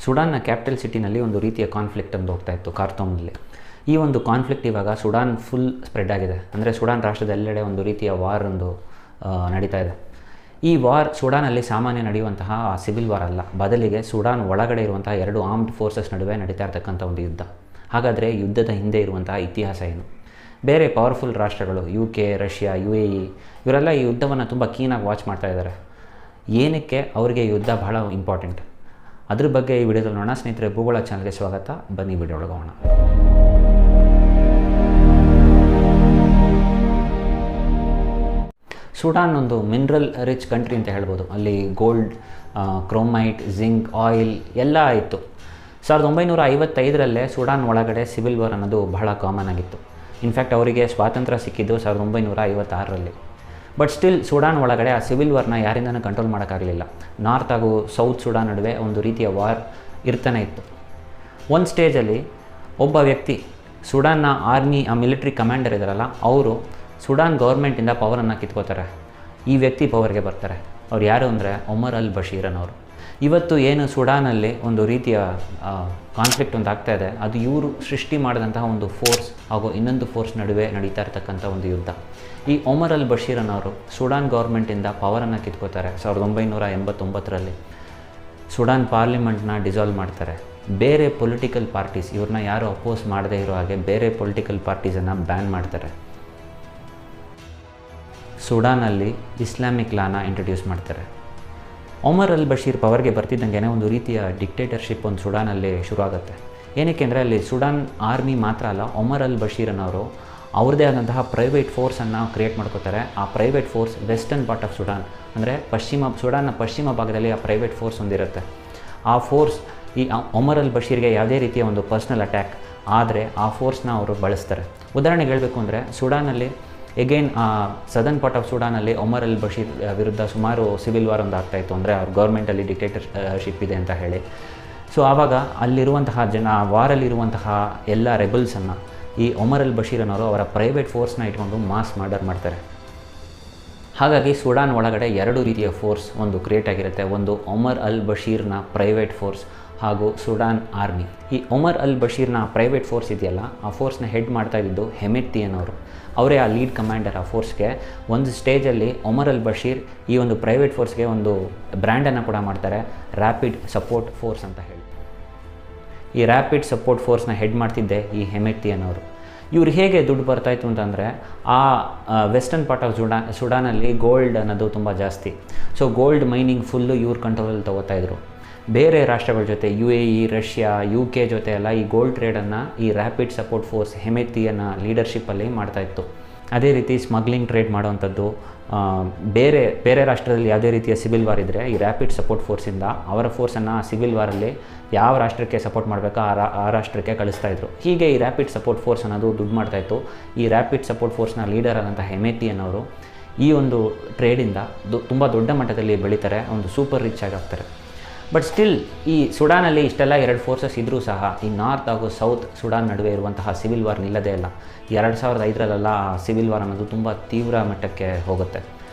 ಸುಡಾನ್ನ capital ಸಿಟಿನಲ್ಲಿ ಒಂದು ರೀತಿಯ conflict ಒಂದು ಹೋಗ್ತಾ ಇತ್ತು ಖಾರ್ತೂಮ್ನಲ್ಲಿ. ಈ ಒಂದು ಕಾನ್ಫ್ಲಿಕ್ಟ್ ಇವಾಗ ಸುಡಾನ್ ಫುಲ್ ಸ್ಪ್ರೆಡ್ ಆಗಿದೆ. ಅಂದರೆ ಸುಡಾನ್ ರಾಷ್ಟ್ರದ ಎಲ್ಲೆಡೆ ಒಂದು ರೀತಿಯ ವಾರ್ ಒಂದು ನಡೀತಾ ಇದೆ. ಈ ವಾರ್ ಸುಡಾನಲ್ಲಿ ಸಾಮಾನ್ಯ ನಡೆಯುವಂತಹ ಸಿವಿಲ್ ವಾರ್ ಅಲ್ಲ, ಬದಲಿಗೆ ಸುಡಾನ್ ಒಳಗಡೆ ಇರುವಂತಹ ಎರಡು ಆರ್ಮ್ಡ್ ಫೋರ್ಸಸ್ ನಡುವೆ ನಡೀತಾ ಇರ್ತಕ್ಕಂಥ ಒಂದು ಯುದ್ಧ. ಹಾಗಾದರೆ ಯುದ್ಧದ ಹಿಂದೆ ಇರುವಂತಹ ಇತಿಹಾಸ ಏನು? ಬೇರೆ ಪವರ್ಫುಲ್ ರಾಷ್ಟ್ರಗಳು UK, ರಷ್ಯಾ, UAE ಇವರೆಲ್ಲ ಈ ಯುದ್ಧವನ್ನು ತುಂಬ ಕ್ಲೀನಾಗಿ ವಾಚ್ ಮಾಡ್ತಾ ಇದ್ದಾರೆ. ಏನಕ್ಕೆ ಅವರಿಗೆ ಯುದ್ಧ ಬಹಳ ಇಂಪಾರ್ಟೆಂಟ್, ಅದ್ರ ಬಗ್ಗೆ ಈ ವಿಡಿಯೋದಲ್ಲಿ ನೋಡೋಣ. ಸ್ನೇಹಿತರೆ, ಭೂಗೋಳ ಚಾನಲ್ಗೆ ಸ್ವಾಗತ. ಬನ್ನಿ ವಿಡಿಯೋ ಒಳಗೆ ಹೋಗೋಣ. ಸುಡಾನ್ ಒಂದು ಮಿನರಲ್ ರಿಚ್ ಕಂಟ್ರಿ ಅಂತ ಹೇಳ್ಬೋದು. ಅಲ್ಲಿ ಗೋಲ್ಡ್, ಕ್ರೋಮೈಟ್, ಜಿಂಕ್, ಆಯಿಲ್ ಎಲ್ಲ ಇತ್ತು. 1955ರಲ್ಲೇ ಸುಡಾನ್ ಒಳಗಡೆ ಸಿವಿಲ್ ವಾರ್ ಅನ್ನೋದು ಬಹಳ ಕಾಮನ್ ಆಗಿತ್ತು. ಇನ್ಫ್ಯಾಕ್ಟ್ ಅವರಿಗೆ ಸ್ವಾತಂತ್ರ್ಯ ಸಿಕ್ಕಿದ್ದು 1956ರಲ್ಲಿ. ಬಟ್ ಸ್ಟಿಲ್ ಸುಡಾನ್ ಒಳಗಡೆ ಆ ಸಿವಿಲ್ ವಾರ್ನ ಯಾರಿಂದನೂ ಕಂಟ್ರೋಲ್ ಮಾಡೋಕ್ಕಾಗಲಿಲ್ಲ. ನಾರ್ತ್ ಹಾಗೂ ಸೌತ್ ಸುಡಾನ್ ನಡುವೆ ಒಂದು ರೀತಿಯ ವಾರ್ ಇರ್ತಾನೆ ಇತ್ತು. ಒಂದು ಸ್ಟೇಜಲ್ಲಿ ಒಬ್ಬ ವ್ಯಕ್ತಿ, ಸುಡಾನ್ನ ಆರ್ಮಿ ಮಿಲಿಟ್ರಿ ಕಮಾಂಡರ್ ಇದ್ದಾರಲ್ಲ, ಅವರು ಸುಡಾನ್ ಗೌರ್ಮೆಂಟಿಂದ ಪವರನ್ನು ಕಿತ್ಕೋತಾರೆ. ಈ ವ್ಯಕ್ತಿ ಪವರ್ಗೆ ಬರ್ತಾರೆ. ಅವ್ರು ಯಾರು ಅಂದರೆ ಒಮರ್ ಅಲ್ ಬಶೀರ್ ಅನ್ನೋರು. ಇವತ್ತು ಏನು ಸುಡಾನಲ್ಲಿ ಒಂದು ರೀತಿಯ ಕಾನ್ಫ್ಲಿಕ್ಟ್ ಒಂದು ಆಗ್ತಾ ಇದೆ, ಅದು ಇವರು ಸೃಷ್ಟಿ ಮಾಡಿದಂತಹ ಒಂದು ಫೋರ್ಸ್ ಹಾಗೂ ಇನ್ನೊಂದು ಫೋರ್ಸ್ ನಡುವೆ ನಡೀತಾ ಇರ್ತಕ್ಕಂಥ ಒಂದು ಯುದ್ಧ. ಈ ಒಮರ್ ಅಲ್ ಬಶೀರ್ ಅನ್ನೋರು ಸುಡಾನ್ ಗೌರ್ಮೆಂಟಿಂದ ಪವರನ್ನು ಕಿತ್ಕೋತಾರೆ 1989ರಲ್ಲಿ. ಸುಡಾನ್ ಪಾರ್ಲಿಮೆಂಟ್ನ ಡಿಸಾಲ್ವ್ ಮಾಡ್ತಾರೆ. ಬೇರೆ ಪೊಲಿಟಿಕಲ್ ಪಾರ್ಟೀಸ್, ಇವ್ರನ್ನ ಯಾರು ಅಪೋಸ್ ಮಾಡದೇ ಇರೋ ಹಾಗೆ ಬೇರೆ ಪೊಲಿಟಿಕಲ್ ಪಾರ್ಟೀಸನ್ನು ಬ್ಯಾನ್ ಮಾಡ್ತಾರೆ. ಸುಡಾನಲ್ಲಿ ಇಸ್ಲಾಮಿಕ್ ಲಾನ ಇಂಟ್ರೊಡ್ಯೂಸ್ ಮಾಡ್ತಾರೆ. ಒಮರ್ ಅಲ್ ಬಶೀರ್ ಪವರ್ಗೆ ಬರ್ತಿದ್ದಂಗೆ ಒಂದು ರೀತಿಯ ಡಿಕ್ಟೇಟರ್ಶಿಪ್ ಒಂದು ಸುಡಾನಲ್ಲಿ ಶುರು ಆಗುತ್ತೆ. ಏನಕ್ಕೆ ಅಂದರೆ ಅಲ್ಲಿ ಸುಡಾನ್ ಆರ್ಮಿ ಮಾತ್ರ ಅಲ್ಲ, ಒಮರ್ ಅಲ್ ಬಶೀರ್ ಅನ್ನೋರು ಅವ್ರದ್ದೇ ಆದಂತಹ ಪ್ರೈವೇಟ್ ಫೋರ್ಸನ್ನು ಕ್ರಿಯೇಟ್ ಮಾಡ್ಕೋತಾರೆ. ಆ private force western part of Sudan, ಅಂದರೆ ಸುಡಾನ್ನ ಪಶ್ಚಿಮ ಭಾಗದಲ್ಲಿ ಆ ಪ್ರೈವೇಟ್ ಫೋರ್ಸ್ ಒಂದಿರುತ್ತೆ. ಆ ಫೋರ್ಸ್ ಈ ಒಮರ್ ಅಲ್ ಬಶೀರ್ಗೆ ಯಾವುದೇ ರೀತಿಯ ಒಂದು ಪರ್ಸ್ನಲ್ ಅಟ್ಯಾಕ್ ಆದರೆ ಆ ಫೋರ್ಸ್ನ ಅವರು ಬಳಸ್ತಾರೆ. ಉದಾಹರಣೆಗೆ ಹೇಳಬೇಕು ಅಂದರೆ ಸುಡಾನಲ್ಲಿ ಎಗೈನ್ ಸದರ್ನ್ ಪಾರ್ಟ್ ಆಫ್ ಸುಡಾನಲ್ಲಿ ಒಮರ್ ಅಲ್ ಬಶೀರ್ ವಿರುದ್ಧ ಸುಮಾರು ಸಿವಿಲ್ ವಾರ್ ಒಂದು ಆಗ್ತಾಯಿತ್ತು. ಅಂದರೆ ಅವ್ರ ಗೌರ್ಮೆಂಟಲ್ಲಿ ಡಿಕ್ಟೇಟರ್ಶಿಪ್ ಇದೆ ಅಂತ ಹೇಳಿ. ಸೊ ಆವಾಗ ಅಲ್ಲಿರುವಂತಹ ವಾರಲ್ಲಿರುವಂತಹ ಎಲ್ಲ ರೆಬಲ್ಸನ್ನು ಈ ಒಮರ್ ಅಲ್ ಬಶೀರ್ ಅನ್ನೋರು ಅವರ ಪ್ರೈವೇಟ್ ಫೋರ್ಸ್ನ ಇಟ್ಕೊಂಡು ಮಾಸ್ ಮರ್ಡರ್ ಮಾಡ್ತಾರೆ. ಹಾಗಾಗಿ ಸುಡಾನ್ ಒಳಗಡೆ ಎರಡು ರೀತಿಯ ಫೋರ್ಸ್ ಒಂದು ಕ್ರಿಯೇಟ್ ಆಗಿರುತ್ತೆ. ಒಂದು ಒಮರ್ ಅಲ್ ಬಶೀರ್ನ ಪ್ರೈವೇಟ್ ಫೋರ್ಸ್ ಹಾಗೂ ಸುಡಾನ್ ಆರ್ಮಿ. ಈ ಒಮರ್ ಅಲ್ ಬಶೀರ್ನ ಪ್ರೈವೇಟ್ ಫೋರ್ಸ್ ಇದೆಯಲ್ಲ, ಆ ಫೋರ್ಸ್ನ ಹೆಡ್ ಮಾಡ್ತಾ ಇದ್ದಿದ್ದು ಹೆಮೆತ್ತಿ ಅನ್ನೋರು. ಅವರೇ ಆ ಲೀಡ್ ಕಮಾಂಡರ್ ಆ ಫೋರ್ಸ್ಗೆ. ಒಂದು ಸ್ಟೇಜಲ್ಲಿ ಒಮರ್ ಅಲ್ ಬಶೀರ್ ಈ ಒಂದು ಪ್ರೈವೇಟ್ ಫೋರ್ಸ್ಗೆ ಒಂದು ಬ್ರ್ಯಾಂಡನ್ನು ಕೂಡ ಮಾಡ್ತಾರೆ, ರ್ಯಾಪಿಡ್ ಸಪೋರ್ಟ್ ಫೋರ್ಸ್ ಅಂತ ಹೇಳಿ. ಈ ರ್ಯಾಪಿಡ್ ಸಪೋರ್ಟ್ ಫೋರ್ಸ್ನ ಹೆಡ್ ಮಾಡ್ತಿದ್ದೆ ಈ ಹೆಮೆತ್ತಿ ಅನ್ನೋರು. ಇವ್ರು ಹೇಗೆ ದುಡ್ಡು ಬರ್ತಾಯಿತ್ತು ಅಂತಂದರೆ, ಆ ವೆಸ್ಟರ್ನ್ ಪಾರ್ಟ್ ಆಫ್ ಸುಡಾನಲ್ಲಿ ಗೋಲ್ಡ್ ಅನ್ನೋದು ತುಂಬ ಜಾಸ್ತಿ. ಸೊ ಗೋಲ್ಡ್ ಮೈನಿಂಗ್ ಫುಲ್ಲು ಇವ್ರ ಕಂಟ್ರೋಲಲ್ಲಿ ತೊಗೋತಾಯಿದ್ರು. ಬೇರೆ ರಾಷ್ಟ್ರಗಳ ಜೊತೆ UAE, ರಷ್ಯಾ, UK ಜೊತೆ ಎಲ್ಲ ಈ ಗೋಲ್ಡ್ ಟ್ರೇಡನ್ನು ಈ ರ್ಯಾಪಿಡ್ ಸಪೋರ್ಟ್ ಫೋರ್ಸ್ ಹೆಮೆತ್ತಿಯನ್ನ ಲೀಡರ್ಶಿಪ್ಪಲ್ಲಿ ಮಾಡ್ತಾಯಿತ್ತು. ಅದೇ ರೀತಿ ಸ್ಮಗ್ಲಿಂಗ್ ಟ್ರೇಡ್ ಮಾಡೋವಂಥದ್ದು. ಬೇರೆ ರಾಷ್ಟ್ರದಲ್ಲಿ ಯಾವುದೇ ರೀತಿಯ ಸಿವಿಲ್ ವಾರ್ ಇದ್ದರೆ ಈ ರ್ಯಾಪಿಡ್ ಸಪೋರ್ಟ್ ಫೋರ್ಸಿಂದ ಅವರ ಫೋರ್ಸನ್ನು ಸಿವಿಲ್ ವಾರಲ್ಲಿ ಯಾವ ರಾಷ್ಟ್ರಕ್ಕೆ ಸಪೋರ್ಟ್ ಮಾಡಬೇಕೋ ಆ ರಾಷ್ಟ್ರಕ್ಕೆ ಕಳಿಸ್ತಾಯಿದ್ರು. ಹೀಗೆ ಈ ರ್ಯಾಪಿಡ್ ಸಪೋರ್ಟ್ ಫೋರ್ಸ್ ಅನ್ನೋದು ದುಡ್ಡು ಮಾಡ್ತಾಯಿತ್ತು. ಈ ರ್ಯಾಪಿಡ್ ಸಪೋರ್ಟ್ ಫೋರ್ಸ್ನ ಲೀಡರ್ ಆದಂಥ ಹೆಮೆತ್ತಿ ಅನ್ನೋರು ಈ ಒಂದು ಟ್ರೇಡಿಂದ ತುಂಬ ದೊಡ್ಡ ಮಟ್ಟದಲ್ಲಿ ಬೆಳೀತಾರೆ, ಒಂದು ಸೂಪರ್ ರಿಚ್ ಆಗ್ತಾರೆ. ಬಟ್ ಸ್ಟಿಲ್ ಈ ಸುಡಾನಲ್ಲಿ ಇಷ್ಟೆಲ್ಲ ಎರಡು ಫೋರ್ಸಸ್ ಇದ್ದರೂ ಸಹ ಈ ನಾರ್ತ್ ಹಾಗೂ ಸೌತ್ ಸುಡಾನ್ ನಡುವೆ ಇರುವಂತಹ ಸಿವಿಲ್ ವಾರ್ ನಿಲ್ಲದೇ ಇಲ್ಲ. 2005ರಲ್ಲೆಲ್ಲ ಸಿವಿಲ್ ವಾರ್ ಅನ್ನೋದು ತುಂಬ ತೀವ್ರ ಮಟ್ಟಕ್ಕೆ ಹೋಗುತ್ತೆ.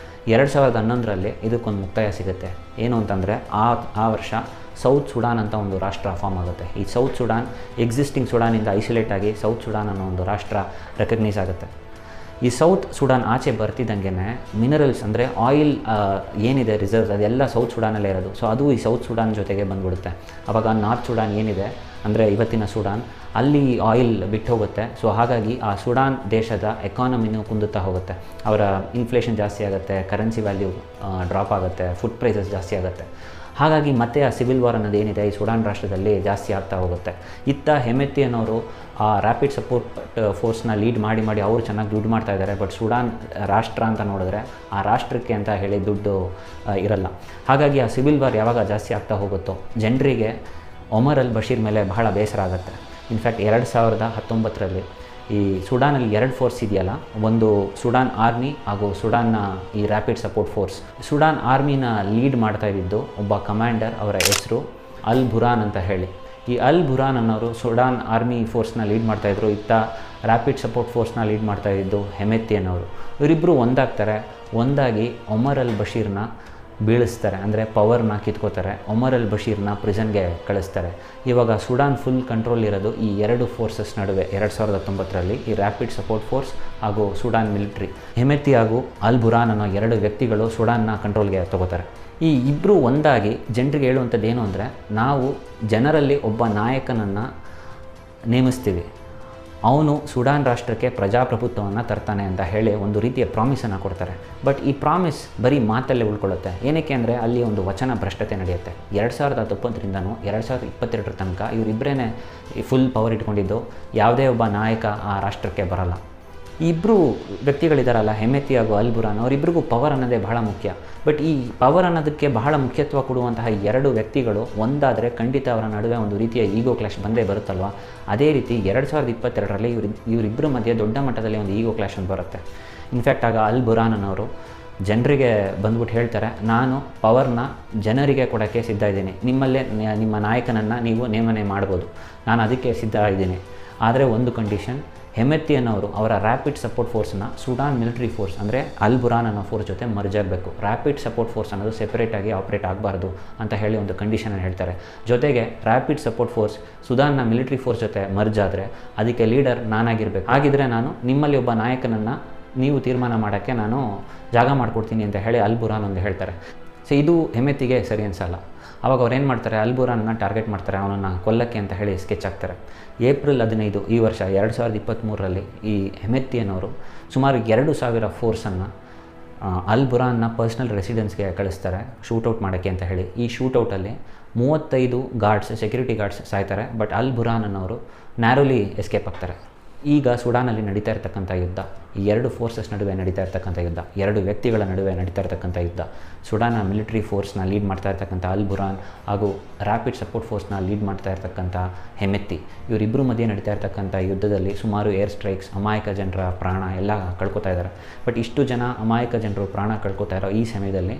2011ರಲ್ಲಿ ಇದಕ್ಕೊಂದು ಮುಕ್ತಾಯ ಸಿಗುತ್ತೆ. ಏನು ಅಂತಂದರೆ ಆ ವರ್ಷ ಸೌತ್ ಸುಡಾನ್ ಅಂತ ಒಂದು ರಾಷ್ಟ್ರ ಫಾರ್ಮ್ ಆಗುತ್ತೆ. ಈ ಸೌತ್ ಸುಡಾನ್ ಎಕ್ಸಿಸ್ಟಿಂಗ್ ಸುಡಾನಿಂದ ಐಸೋಲೇಟ್ ಆಗಿ ಸೌತ್ ಸುಡಾನ್ ಅನ್ನೋ ಒಂದು ರಾಷ್ಟ್ರ ರೆಕಗ್ನೈಸ್ ಆಗುತ್ತೆ. ಈ ಸೌತ್ ಸುಡಾನ್ ಆಚೆ ಬರ್ತಿದ್ದಂಗೆ ಮಿನರಲ್ಸ್ ಅಂದರೆ ಆಯಿಲ್ ಏನಿದೆ ರಿಸರ್ವ್ಸ್ ಅದೆಲ್ಲ ಸೌತ್ ಸುಡಾನಲ್ಲೇ ಇರೋದು. ಸೊ ಅದು ಈ ಸೌತ್ ಸುಡಾನ್ ಜೊತೆಗೆ ಬಂದ್ಬಿಡುತ್ತೆ. ಆವಾಗ ನಾರ್ತ್ ಸುಡಾನ್ ಏನಿದೆ ಅಂದರೆ ಇವತ್ತಿನ ಸುಡಾನ್, ಅಲ್ಲಿ ಆಯಿಲ್ ಬಿಟ್ಟು ಹೋಗುತ್ತೆ. ಸೊ ಹಾಗಾಗಿ ಆ ಸುಡಾನ್ ದೇಶದ ಎಕಾನಮಿನೂ ಕುಂದುತ್ತಾ ಹೋಗುತ್ತೆ. ಅವರ ಇನ್ಫ್ಲೇಷನ್ ಜಾಸ್ತಿ ಆಗುತ್ತೆ, ಕರೆನ್ಸಿ ವ್ಯಾಲ್ಯೂ ಡ್ರಾಪ್ ಆಗುತ್ತೆ, ಫುಡ್ ಪ್ರೈಸಸ್ ಜಾಸ್ತಿ ಆಗುತ್ತೆ. ಹಾಗಾಗಿ ಮತ್ತೆ ಆ ಸಿವಿಲ್ ವಾರ್ ಅನ್ನೋದು ಏನಿದೆ ಈ ಸುಡಾನ್ ರಾಷ್ಟ್ರದಲ್ಲಿ ಜಾಸ್ತಿ ಆಗ್ತಾ ಹೋಗುತ್ತೆ. ಇತ್ತ ಹೆಮೆತ್ತಿ ಅನ್ನೋರು ಆ ರ್ಯಾಪಿಡ್ ಸಪೋರ್ಟ್ ಫೋರ್ಸ್ನ ಲೀಡ್ ಮಾಡಿ ಅವರು ಚೆನ್ನಾಗಿ ದುಡ್ಡು ಮಾಡ್ತಾ ಇದ್ದಾರೆ. ಬಟ್ ಸುಡಾನ್ ರಾಷ್ಟ್ರ ಅಂತ ನೋಡಿದ್ರೆ ಆ ರಾಷ್ಟ್ರಕ್ಕೆ ಅಂತ ಹೇಳಿ ದುಡ್ಡು ಇರಲ್ಲ. ಹಾಗಾಗಿ ಆ ಸಿವಿಲ್ ವಾರ್ ಯಾವಾಗ ಜಾಸ್ತಿ ಆಗ್ತಾ ಹೋಗುತ್ತೋ ಜನರಿಗೆ ಒಮರ್ ಅಲ್ ಬಶೀರ್ ಮೇಲೆ ಬಹಳ ಬೇಸರ ಆಗುತ್ತೆ. ಇನ್ಫ್ಯಾಕ್ಟ್ 2019ರಲ್ಲಿ ಈ ಸುಡಾನಲ್ಲಿ ಎರಡು ಫೋರ್ಸ್ ಇದೆಯಲ್ಲ, ಒಂದು ಸುಡಾನ್ ಆರ್ಮಿ ಹಾಗೂ ಸುಡಾನ್ನ ಈ ರ್ಯಾಪಿಡ್ ಸಪೋರ್ಟ್ ಫೋರ್ಸ್. ಸುಡಾನ್ ಆರ್ಮಿನ ಲೀಡ್ ಮಾಡ್ತಾ ಇದ್ದಿದ್ದು ಒಬ್ಬ ಕಮಾಂಡರ್, ಅವರ ಹೆಸರು ಅಲ್ ಬುರಾನ್ ಅಂತ ಹೇಳಿ. ಈ ಅಲ್ ಬುರಾನ್ ಅನ್ನೋರು ಸುಡಾನ್ ಆರ್ಮಿ ಫೋರ್ಸ್ನ ಲೀಡ್ ಮಾಡ್ತಾಯಿದ್ರು. ಇತ್ತ ರ್ಯಾಪಿಡ್ ಸಪೋರ್ಟ್ ಫೋರ್ಸ್ನ ಲೀಡ್ ಮಾಡ್ತಾಯಿದ್ದು ಹೆಮೆತ್ತಿ ಅನ್ನೋರು. ಇವರಿಬ್ಬರು ಒಂದಾಗ್ತಾರೆ. ಒಂದಾಗಿ ಒಮರ್ ಅಲ್ ಬಶೀರ್ನ ಬೀಳಿಸ್ತಾರೆ, ಅಂದರೆ ಪವರ್ನ ಕಿತ್ಕೋತಾರೆ. ಒಮರ್ ಅಲ್ ಬಶೀರ್ನ ಪ್ರಿಸನ್ಗೆ ಕಳಿಸ್ತಾರೆ. ಇವಾಗ ಸುಡಾನ್ ಫುಲ್ ಕಂಟ್ರೋಲ್ ಇರೋದು ಈ ಎರಡು ಫೋರ್ಸಸ್ ನಡುವೆ 2019ರಲ್ಲಿ, ಈ ರ್ಯಾಪಿಡ್ ಸಪೋರ್ಟ್ ಫೋರ್ಸ್ ಹಾಗೂ ಸುಡಾನ್ ಮಿಲಿಟ್ರಿ. ಹೆಮೆತಿ ಹಾಗೂ ಅಲ್ ಬುರಾನ್ ಅನ್ನೋ ಎರಡು ವ್ಯಕ್ತಿಗಳು ಸುಡಾನ್ನ ಕಂಟ್ರೋಲ್ಗೆ ತಗೋತಾರೆ. ಈ ಇಬ್ಬರು ಒಂದಾಗಿ ಜನರಿಗೆ ಹೇಳುವಂಥದ್ದು ಏನು ಅಂದರೆ, ನಾವು ಜನರಲ್ಲಿ ಒಬ್ಬ ನಾಯಕನನ್ನು ನೇಮಿಸ್ತೀವಿ, ಅವನು ಸುಡಾನ್ ರಾಷ್ಟ್ರಕ್ಕೆ ಪ್ರಜಾಪ್ರಭುತ್ವವನ್ನು ತರ್ತಾನೆ ಅಂತ ಹೇಳಿ ಒಂದು ರೀತಿಯ ಪ್ರಾಮಿಸನ್ನು ಕೊಡ್ತಾರೆ. ಬಟ್ ಈ ಪ್ರಾಮಿಸ್ ಬರೀ ಮಾತಲ್ಲೇ ಉಳ್ಕೊಳ್ಳುತ್ತೆ. ಏನಕ್ಕೆ ಅಂದರೆ ಅಲ್ಲಿ ಒಂದು ವಚನ ಭ್ರಷ್ಟತೆ ನಡೆಯುತ್ತೆ. 2019ರಿಂದನೂ 2022 ತನಕ ಇವರಿಬ್ಬರೇ ಫುಲ್ ಪವರ್ ಇಟ್ಕೊಂಡಿದ್ದು, ಯಾವುದೇ ಒಬ್ಬ ನಾಯಕ ಆ ರಾಷ್ಟ್ರಕ್ಕೆ ಬರಲ್ಲ. ಈ ಇಬ್ಬರು ವ್ಯಕ್ತಿಗಳಿದಾರಲ್ಲ, ಹೆಮೆತಿ ಹಾಗೂ ಅಲ್ ಬುರಾನ್, ಅವರಿಬ್ಬರಿಗೂ ಪವರ್ ಅನ್ನೋದೇ ಬಹಳ ಮುಖ್ಯ. ಬಟ್ ಈ ಪವರ್ ಅನ್ನೋದಕ್ಕೆ ಬಹಳ ಮುಖ್ಯತ್ವ ಕೊಡುವಂತಹ ಎರಡು ವ್ಯಕ್ತಿಗಳು ಒಂದಾದರೆ ಖಂಡಿತ ಅವರ ನಡುವೆ ಒಂದು ರೀತಿಯ ಈಗೋ ಕ್ಲಾಶ್ ಬಂದೇ ಬರುತ್ತಲ್ವ. ಅದೇ ರೀತಿ 2022ರಲ್ಲಿ ಇವರಿಬ್ಬರ ಮಧ್ಯೆ ದೊಡ್ಡ ಮಟ್ಟದಲ್ಲಿ ಒಂದು ಈಗೋ ಕ್ಲಾಶ್ ಅಂತ ಬರುತ್ತೆ. ಇನ್ಫ್ಯಾಕ್ಟ್ ಆಗ ಅಲ್ ಬುರಾನ್ ಅನ್ನೋರು ಜನರಿಗೆ ಬಂದ್ಬಿಟ್ಟು ಹೇಳ್ತಾರೆ, ನಾನು ಪವರ್ನ ಜನರಿಗೆ ಕೊಡೋಕ್ಕೆ ಸಿದ್ಧ ಇದ್ದೀನಿ, ನಿಮ್ಮಲ್ಲೇ ನಿಮ್ಮ ನಾಯಕನನ್ನು ನೀವು ನೇಮನೆ ಮಾಡ್ಬೋದು, ನಾನು ಅದಕ್ಕೆ ಸಿದ್ಧ ಇದ್ದೀನಿ. ಆದರೆ ಒಂದು ಕಂಡೀಷನ್, ಹೆಮೆತಿ ಅನ್ನೋರು ಅವರ ರ್ಯಾಪಿಡ್ ಸಪೋರ್ಟ್ ಫೋರ್ಸ್ನ ಸುಡಾನ್ ಮಿಲಿಟರಿ ಫೋರ್ಸ್ ಅಂದರೆ ಅಲ್ ಬುರಾನ್ ಅನ್ನೋ ಫೋರ್ಸ್ ಜೊತೆ ಮರ್ಜ್ ಆಗಬೇಕು. ರ್ಯಾಪಿಡ್ ಸಪೋರ್ಟ್ ಫೋರ್ಸ್ ಅನ್ನೋದು ಸೆಪರೇಟಾಗಿ ಆಪ್ರೇಟ್ ಆಗಬಾರ್ದು ಅಂತ ಹೇಳಿ ಒಂದು ಕಂಡೀಷನನ್ನು ಹೇಳ್ತಾರೆ. ಜೊತೆಗೆ ರ್ಯಾಪಿಡ್ ಸಪೋರ್ಟ್ ಫೋರ್ಸ್ ಸುಡಾನ್ನ ಮಿಲಿಟರಿ ಫೋರ್ಸ್ ಜೊತೆ ಮರ್ಜ್ ಆದರೆ ಅದಕ್ಕೆ ಲೀಡರ್ ನಾನಾಗಿರಬೇಕು. ಹಾಗಿದ್ರೆ ನಾನು ನಿಮ್ಮಲ್ಲಿ ಒಬ್ಬ ನಾಯಕನನ್ನು ನೀವು ತೀರ್ಮಾನ ಮಾಡೋಕ್ಕೆ ನಾನು ಜಾಗ ಮಾಡಿಕೊಡ್ತೀನಿ ಅಂತ ಹೇಳಿ ಅಲ್ ಬುರಾನ್ ಒಂದು ಹೇಳ್ತಾರೆ. ಸೊ ಇದು ಹೆಮೆತಿಗೆ ಸರಿ ಅನಿಸಲ್ಲ. ಆವಾಗ ಅವ್ರು ಏನು ಮಾಡ್ತಾರೆ, ಅಲ್ ಬುರಾನ್ನ ಟಾರ್ಗೆಟ್ ಮಾಡ್ತಾರೆ, ಅವನನ್ನು ಕೊಲ್ಲಕ್ಕೆ ಅಂತ ಹೇಳಿ ಸ್ಕೆಚ್ ಹಾಕ್ತಾರೆ. ಏಪ್ರಿಲ್ 15 ಈ ವರ್ಷ 2023ರಲ್ಲಿ ಈ ಹೆಮೆತಿ ಅನ್ನೋರು ಸುಮಾರು 2000 ಫೋರ್ಸನ್ನು ಅಲ್ ಬುರಾನ್ನ ಪರ್ಸ್ನಲ್ ರೆಸಿಡೆನ್ಸ್ಗೆ ಕಳಿಸ್ತಾರೆ ಶೂಟೌಟ್ ಮಾಡೋಕ್ಕೆ ಅಂತ ಹೇಳಿ. ಈ ಶೂಟೌಟಲ್ಲಿ 35 ಗಾರ್ಡ್ಸ್, ಸೆಕ್ಯೂರಿಟಿ ಗಾರ್ಡ್ಸ್ ಸಾಯ್ತಾರೆ. ಬಟ್ ಅಲ್ ಬುರಾನ್ ಅನ್ನೋರು ನ್ಯಾರೋಲಿ ಎಸ್ಕೇಪ್ ಆಗ್ತಾರೆ. ಈಗ ಸುಡಾನಲ್ಲಿ ನಡೀತಾ ಇರ್ತಕ್ಕಂಥ ಯುದ್ಧ, ಈ ಎರಡು ಫೋರ್ಸಸ್ ನಡುವೆ ನಡೀತಾ ಇರ್ತಕ್ಕಂಥ ಯುದ್ಧ, ಎರಡು ವ್ಯಕ್ತಿಗಳ ನಡುವೆ ನಡೀತಾ ಇರ್ತಕ್ಕಂಥ ಯುದ್ಧ, ಸುಡಾನ್ನ ಮಿಲಿಟರಿ ಫೋರ್ಸ್ನ ಲೀಡ್ ಮಾಡ್ತಾ ಇರ್ತಕ್ಕಂಥ ಅಲ್ ಬುರಾನ್ ಹಾಗೂ ರ್ಯಾಪಿಡ್ ಸಪೋರ್ಟ್ ಫೋರ್ಸ್ನ ಲೀಡ್ ಮಾಡ್ತಾ ಇರ್ತಕ್ಕಂಥ ಹೆಮೆತಿ, ಇವರಿಬ್ಬರು ಮಧ್ಯೆ ನಡೀತಾ ಇರ್ತಕ್ಕಂಥ ಯುದ್ಧದಲ್ಲಿ ಸುಮಾರು ಏರ್ ಸ್ಟ್ರೈಕ್ಸ್, ಅಮಾಯಕ ಜನರ ಪ್ರಾಣ ಎಲ್ಲ ಕಳ್ಕೊತಾ ಇದ್ದಾರೆ. ಬಟ್ ಇಷ್ಟು ಜನ ಅಮಾಯಕ ಜನರು ಪ್ರಾಣ ಕಳ್ಕೊತಾ ಇರೋ ಈ ಸಮಯದಲ್ಲಿ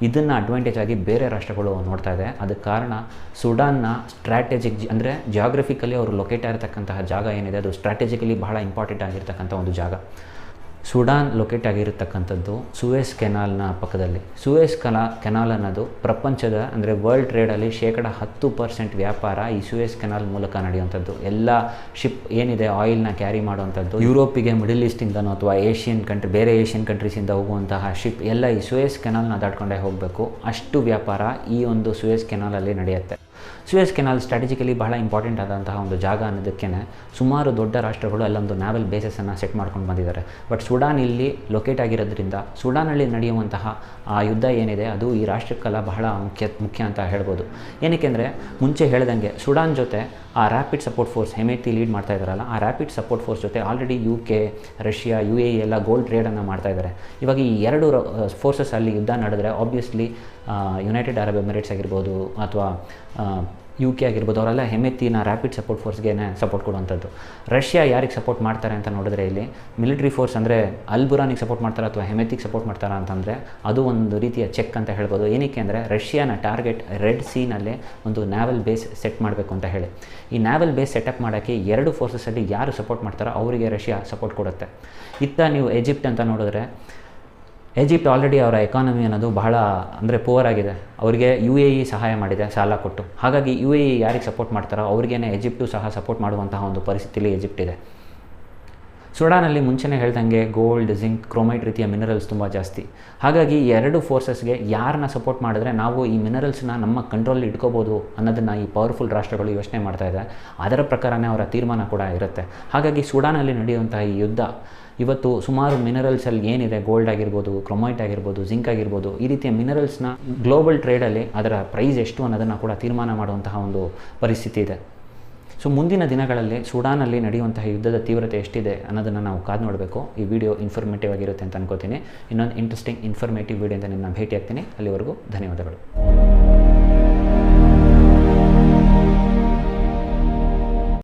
ಇದನ್ನು ಅಡ್ವಾಂಟೇಜ್ ಆಗಿ ಬೇರೆ ರಾಷ್ಟ್ರಗಳು ನೋಡ್ತಾ ಇದೆ. ಅದಕ್ಕೆ ಕಾರಣ ಸುಡಾನ್ನ ಸ್ಟ್ರಾಟಜಿಕ್ ಅಂದರೆ ಜಿಯೋಗ್ರಫಿಕಲಿ ಅವರು ಲೊಕೇಟ್ ಆಗಿರ್ತಕ್ಕಂತಹ ಜಾಗ ಏನಿದೆ ಅದು ಸ್ಟ್ರಾಟಜಿಕಲಿ ಬಹಳ ಇಂಪಾರ್ಟೆಂಟ್ ಆಗಿರ್ತಕ್ಕಂಥ ಒಂದು ಜಾಗ. ಸುಡಾನ್ ಲೊಕೇಟ್ ಆಗಿರತಕ್ಕಂಥದ್ದು ಸೂಯೆಸ್ ಕೆನಾಲ್ನ ಪಕ್ಕದಲ್ಲಿ. ಸೂಯೆಸ್ ಕೆನಾಲ್ ಅನ್ನೋದು ಪ್ರಪಂಚದ ಅಂದರೆ ವರ್ಲ್ಡ್ ಟ್ರೇಡಲ್ಲಿ 10% ವ್ಯಾಪಾರ ಈ ಸೂಯೆಸ್ ಕೆನಾಲ್ ಮೂಲಕ ನಡೆಯುವಂಥದ್ದು. ಎಲ್ಲ ಶಿಪ್ ಏನಿದೆ ಆಯಿಲ್ನ ಕ್ಯಾರಿ ಮಾಡುವಂಥದ್ದು, ಯುರೋಪಿಗೆ, ಮಿಡಲ್ ಈಸ್ಟಿಂದನೋ ಅಥವಾ ಬೇರೆ ಏಷ್ಯನ್ ಕಂಟ್ರೀಸಿಂದ ಹೋಗುವಂತಹ ಶಿಪ್ ಎಲ್ಲ ಈ ಸೂಯೆಸ್ ಕೆನಾಲ್ನ ದಾಟ್ಕೊಂಡೇ ಹೋಗಬೇಕು. ಅಷ್ಟು ವ್ಯಾಪಾರ ಈ ಒಂದು ಸೂಯೆಸ್ ಕೆನಾಲಲ್ಲಿ ನಡೆಯುತ್ತೆ. ಸೂಯೆಸ್ ಕೆನಾಲ್ ಸ್ಟ್ರಾಟಜಿಕಲಿ ಬಹಳ ಇಂಪಾರ್ಟೆಂಟ್ ಆದಂತಹ ಒಂದು ಜಾಗ ಅನ್ನೋದಕ್ಕೆ ಸುಮಾರು ದೊಡ್ಡ ರಾಷ್ಟ್ರಗಳು ಅಲ್ಲೊಂದು ನ್ಯಾವಲ್ ಬೇಸಸನ್ನು ಸೆಟ್ ಮಾಡ್ಕೊಂಡು ಬಂದಿದ್ದಾರೆ. ಬಟ್ ಸುಡಾನ್ ಇಲ್ಲಿ ಲೊಕೇಟ್ ಆಗಿರೋದ್ರಿಂದ ಸುಡಾನಲ್ಲಿ ನಡೆಯುವಂತಹ ಆ ಯುದ್ಧ ಏನಿದೆ ಅದು ಈ ರಾಷ್ಟ್ರಕ್ಕೆಲ್ಲ ಬಹಳ ಮುಖ್ಯ ಅಂತ ಹೇಳ್ಬೋದು. ಏನಕ್ಕೆ ಅಂದರೆ ಮುಂಚೆ ಹೇಳ್ದಂಗೆ ಸುಡಾನ್ ಜೊತೆ ಆ ರ್ಯಾಪಿಡ್ ಸಪೋರ್ಟ್ ಫೋರ್ಸ್ ಹೆಮೆತಿ ಲೀಡ್ ಮಾಡ್ತಾ ಇದ್ದಾರಲ್ಲ, ಆ ರ್ಯಾಪಿಡ್ ಸಪೋರ್ಟ್ ಫೋರ್ಸ್ ಜೊತೆ ಆಲ್ರೆಡಿ UK, ರಷ್ಯಾ, UAE ಎಲ್ಲ ಗೋಲ್ಡ್ ಟ್ರೇಡನ್ನು ಮಾಡ್ತಾ ಇದ್ದಾರೆ. ಇವಾಗ ಈ ಎರಡು ಫೋರ್ಸಸ್ ಅಲ್ಲಿ ಯುದ್ಧ ನಡೆದ್ರೆ ಆಬ್ವಿಯಸ್ಲಿ ಯುನೈಟೆಡ್ ಅರಬ್ ಎಮಿರೇಟ್ಸ್ ಆಗಿರ್ಬೋದು ಅಥವಾ UK ಆಗಿರ್ಬೋದು, ಅವರೆಲ್ಲ ಹೆಮೆತಿನ ರ್ಯಾಪಿಡ್ ಸಪೋರ್ಟ್ ಫೋರ್ಸ್ಗೆ ಸಪೋರ್ಟ್ ಕೊಡುವಂಥದ್ದು. ರಷ್ಯಾ ಯಾರಿಗೆ ಸಪೋರ್ಟ್ ಮಾಡ್ತಾರೆ ಅಂತ ನೋಡಿದ್ರೆ ಇಲ್ಲಿ ಮಿಲಿಟರಿ ಫೋರ್ಸ್ ಅಂದರೆ ಅಲ್ ಬುರಾನಿಗೆ ಸಪೋರ್ಟ್ ಮಾಡ್ತಾರೆ ಅಥವಾ ಹೆಮೆತಿಗೆ ಸಪೋರ್ಟ್ ಮಾಡ್ತಾರೆ ಅಂತಂದರೆ ಅದು ಒಂದು ರೀತಿಯ ಚೆಕ್ ಅಂತ ಹೇಳ್ಬೋದು. ಏನಕ್ಕೆ ಅಂದರೆ ರಷ್ಯಾನ ಟಾರ್ಗೆಟ್ ರೆಡ್ ಸೀನಲ್ಲೇ ಒಂದು ನ್ಯಾವಲ್ ಬೇಸ್ ಸೆಟ್ ಮಾಡಬೇಕು ಅಂತ ಹೇಳಿ. ಈ ನ್ಯಾವಲ್ ಬೇಸ್ ಸೆಟಪ್ ಮಾಡೋಕ್ಕೆ ಎರಡು ಫೋರ್ಸಸಲ್ಲಿ ಯಾರು ಸಪೋರ್ಟ್ ಮಾಡ್ತಾರೋ ಅವರಿಗೆ ರಷ್ಯಾ ಸಪೋರ್ಟ್ ಕೊಡುತ್ತೆ. ಇತ್ತ ನೀವು ಈಜಿಪ್ಟ್ ಅಂತ ನೋಡಿದ್ರೆ ಈಜಿಪ್ಟ್ ಆಲ್ರೆಡಿ ಅವರ ಎಕಾನಮಿ ಅನ್ನೋದು ಬಹಳ ಅಂದರೆ ಪುವರ್ ಆಗಿದೆ. ಅವರಿಗೆ UAE ಸಹಾಯ ಮಾಡಿದೆ ಸಾಲ ಕೊಟ್ಟು. ಹಾಗಾಗಿ UAE ಯಾರಿಗೆ ಸಪೋರ್ಟ್ ಮಾಡ್ತಾರೋ ಅವ್ರಿಗೇನೆ ಈಜಿಪ್ಟು ಸಹ ಸಪೋರ್ಟ್ ಮಾಡುವಂತಹ ಒಂದು ಪರಿಸ್ಥಿತಿಯಲ್ಲಿ ಈಜಿಪ್ಟ್ ಇದೆ. ಸುಡಾನಲ್ಲಿ ಮುಂಚೆನೇ ಹೇಳ್ದಂಗೆ ಗೋಲ್ಡ್, ಜಿಂಕ್, ಕ್ರೋಮೈಟ್ ರೀತಿಯ ಮಿನರಲ್ಸ್ ತುಂಬ ಜಾಸ್ತಿ. ಹಾಗಾಗಿ ಎರಡು ಫೋರ್ಸಸ್ಗೆ ಯಾರನ್ನ ಸಪೋರ್ಟ್ ಮಾಡಿದ್ರೆ ನಾವು ಈ ಮಿನರಲ್ಸ್ನ ನಮ್ಮ ಕಂಟ್ರೋಲ್ ಇಟ್ಕೋಬೋದು ಅನ್ನೋದನ್ನು ಈ ಪವರ್ಫುಲ್ ರಾಷ್ಟ್ರಗಳು ಯೋಚನೆ ಮಾಡ್ತಾ ಇದೆ. ಅದರ ಪ್ರಕಾರನೇ ಅವರ ತೀರ್ಮಾನ ಕೂಡ ಇರುತ್ತೆ. ಹಾಗಾಗಿ ಸುಡಾನಲ್ಲಿ ನಡೆಯುವಂತಹ ಈ ಯುದ್ಧ ಇವತ್ತು ಸುಮಾರು ಮಿನರಲ್ಸಲ್ಲಿ ಏನಿದೆ, ಗೋಲ್ಡ್ ಆಗಿರ್ಬೋದು, ಕ್ರೊಮೈಟ್ ಆಗಿರ್ಬೋದು, ಜಿಂಕ್ ಆಗಿರ್ಬೋದು, ಈ ರೀತಿಯ ಮಿನರಲ್ಸ್ನ ಗ್ಲೋಬಲ್ ಟ್ರೇಡಲ್ಲಿ ಅದರ ಪ್ರೈಸ್ ಎಷ್ಟು ಅನ್ನೋದನ್ನು ಕೂಡ ತೀರ್ಮಾನ ಮಾಡುವಂತಹ ಒಂದು ಪರಿಸ್ಥಿತಿ ಇದೆ. ಸೊ ಮುಂದಿನ ದಿನಗಳಲ್ಲಿ ಸುಡಾನಲ್ಲಿ ನಡೆಯುವಂತಹ ಯುದ್ಧದ ತೀವ್ರತೆ ಎಷ್ಟಿದೆ ಅನ್ನೋದನ್ನು ನಾವು ಕಾದು ನೋಡಬೇಕು. ಈ ವಿಡಿಯೋ ಇನ್ಫಾರ್ಮೇಟಿವ್ ಆಗಿರುತ್ತೆ ಅಂತ ಅನ್ಕೋತೀನಿ. ಇನ್ನೊಂದು ಇಂಟ್ರೆಸ್ಟಿಂಗ್ ಇನ್ಫಾರ್ಮೇಟಿವ್ ವಿಡಿಯೋ ಅಂತ ನಿಮ್ಮನ್ನ ಭೇಟಿ ಆಗ್ತೀನಿ. ಅಲ್ಲಿವರೆಗೂ ಧನ್ಯವಾದಗಳು.